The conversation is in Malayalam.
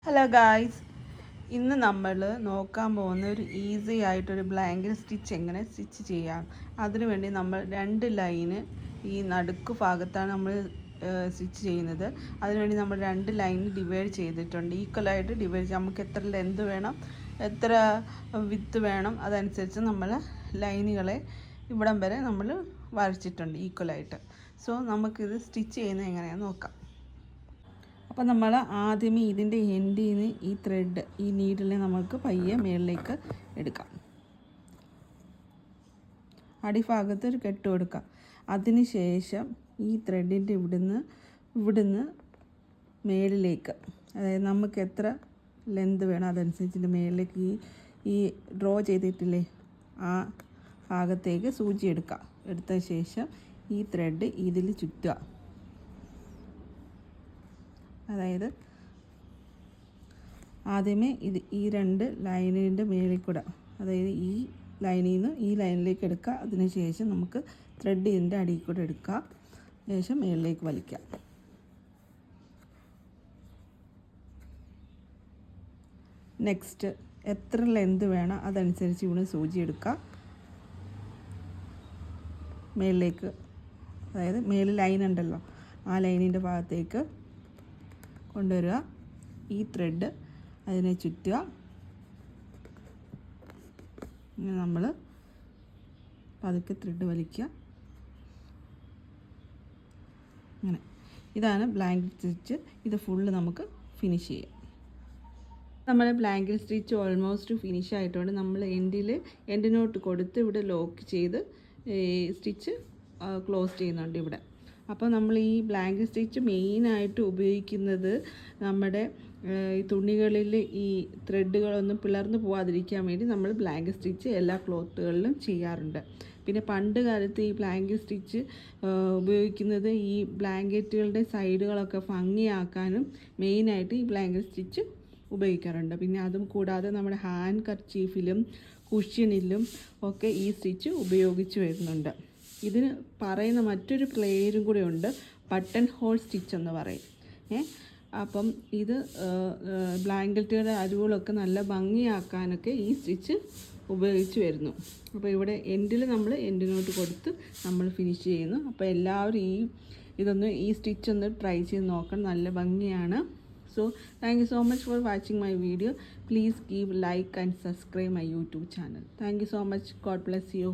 ഹലോ ഗായ്സ്, ഇന്ന് നമ്മൾ നോക്കാൻ പോകുന്ന ഒരു ഈസി ആയിട്ടൊരു ബ്ലാങ്കറ്റ് സ്റ്റിച്ച് എങ്ങനെ സ്റ്റിച്ച് ചെയ്യാം. അതിനുവേണ്ടി നമ്മൾ 2 ലൈന് ഈ നടുക്ക് ഭാഗത്താണ് നമ്മൾ സ്റ്റിച്ച് ചെയ്യുന്നത്. അതിനുവേണ്ടി നമ്മൾ 2 ലൈൻ ഡിവൈഡ് ചെയ്തിട്ടുണ്ട്. ഈക്വലായിട്ട് ഡിവൈഡ് ചെയ്യാം. നമുക്ക് എത്ര ലെന്ത് വേണം, എത്ര വിത്ത് വേണം, അതനുസരിച്ച് നമ്മൾ ലൈനുകളെ ഇവിടം വരെ നമ്മൾ വരച്ചിട്ടുണ്ട് ഈക്വലായിട്ട്. സോ നമുക്കിത് സ്റ്റിച്ച് ചെയ്യുന്നത് എങ്ങനെയാണെന്ന് നോക്കാം. അപ്പോൾ നമ്മൾ ആദ്യമേ ഇതിൻ്റെ എൻഡിൽ നിന്ന് ഈ ത്രെഡ്, ഈ നീഡിലിനെ നമുക്ക് പയ്യെ മുകളിലേക്ക് എടുക്കാം. അടിഭാഗത്ത് ഒരു കെട്ട് കൊടുക്കാം. അതിന് ശേഷം ഈ ത്രെഡിൻ്റെ ഇവിടുന്ന് മേളിലേക്ക്, അതായത് നമുക്ക് എത്ര ലെന്ത് വേണം അതനുസരിച്ചിട്ട് മേളിലേക്ക് ഈ ഡ്രോ ചെയ്തിട്ടില്ലേ ആ ഭാഗത്തേക്ക് സൂചി എടുക്കുക. എടുത്ത ശേഷം ഈ ത്രെഡ് ഇതിൽ ചുറ്റുക. അതായത് ആദ്യമേ ഈ 2 ലൈനിൻ്റെ മേളിൽ കൂടെ, അതായത് ഈ ലൈനിൽ നിന്ന് ഈ ലൈനിലേക്ക് എടുക്കുക. അതിനുശേഷം നമുക്ക് ത്രെഡ് ഇതിൻ്റെ അടിയിൽ കൂടെ എടുക്കുക. ശേഷം മേളിലേക്ക് വലിക്കുക. നെക്സ്റ്റ് എത്ര ലെന്ത് വേണം അതനുസരിച്ച് ഇവിടെ സൂചി എടുക്കുക. മേളിലേക്ക്, അതായത് മേളിൽ ലൈൻ ഉണ്ടല്ലോ, ആ ലൈനിൻ്റെ ഭാഗത്തേക്ക് കൊണ്ടുവരിക. ഈ ത്രെഡ് അതിനെ ചുറ്റുക. ഇങ്ങനെ നമ്മൾ പതുക്കെ ത്രെഡ് വലിക്കുക. അങ്ങനെ ഇതാണ് ബ്ലാങ്കറ്റ് സ്റ്റിച്ച്. ഇത് ഫുള്ള് നമുക്ക് ഫിനിഷ് ചെയ്യാം. നമ്മുടെ ബ്ലാങ്കറ്റ് സ്റ്റിച്ച് ഓൾമോസ്റ്റ് ഫിനിഷ് ആയിട്ടുണ്ട്. നമ്മൾ എൻഡിനോട്ട് കൊടുത്ത് ഇവിടെ ലോക്ക് ചെയ്ത് സ്റ്റിച്ച് ക്ലോസ് ചെയ്യുന്നുണ്ട് ഇവിടെ. അപ്പോൾ നമ്മൾ ഈ ബ്ലാങ്കറ്റ് സ്റ്റിച്ച് മെയിനായിട്ട് ഉപയോഗിക്കുന്നത് നമ്മുടെ ഈ തുണികളിൽ ഈ ത്രെഡുകളൊന്നും പിളർന്നു പോകാതിരിക്കാൻ വേണ്ടി നമ്മൾ ബ്ലാങ്കറ്റ് സ്റ്റിച്ച് എല്ലാ ക്ലോത്തുകളിലും ചെയ്യാറുണ്ട്. പിന്നെ പണ്ട് കാലത്ത് ഈ ബ്ലാങ്കറ്റ് സ്റ്റിച്ച് ഉപയോഗിക്കുന്നത് ഈ ബ്ലാങ്കറ്റുകളുടെ സൈഡുകളൊക്കെ ഭംഗിയാക്കാനും മെയിനായിട്ട് ഈ ബ്ലാങ്കറ്റ് സ്റ്റിച്ച് ഉപയോഗിക്കാറുണ്ട്. പിന്നെ അതും കൂടാതെ നമ്മുടെ ഹാൻഡ് കർച്ചീഫിലും കുഷ്യനിലും ഒക്കെ ഈ സ്റ്റിച്ച് ഉപയോഗിച്ച് വരുന്നുണ്ട്. ഇതിന് പറയുന്ന മറ്റൊരു പേരും കൂടെ ഉണ്ട്, ബട്ടൺ ഹോൾ സ്റ്റിച്ച് എന്ന് പറയും. അപ്പം ഇത് ബ്ലാങ്കറ്റുകളുടെ അരിവുകളൊക്കെ നല്ല ഭംഗിയാക്കാനൊക്കെ ഈ സ്റ്റിച്ച് ഉപയോഗിച്ച് വരുന്നു. അപ്പോൾ ഇവിടെ നമ്മൾ എൻഡിനോട്ട് കൊടുത്ത് നമ്മൾ ഫിനിഷ് ചെയ്യുന്നു. അപ്പോൾ എല്ലാവരും ഈ സ്റ്റിച്ച് ഒന്ന് ട്രൈ ചെയ്ത് നോക്കണം, നല്ല ഭംഗിയാണ്. So thank you so much for watching my video. Please give like and subscribe my YouTube channel. Thank you so much. God bless you.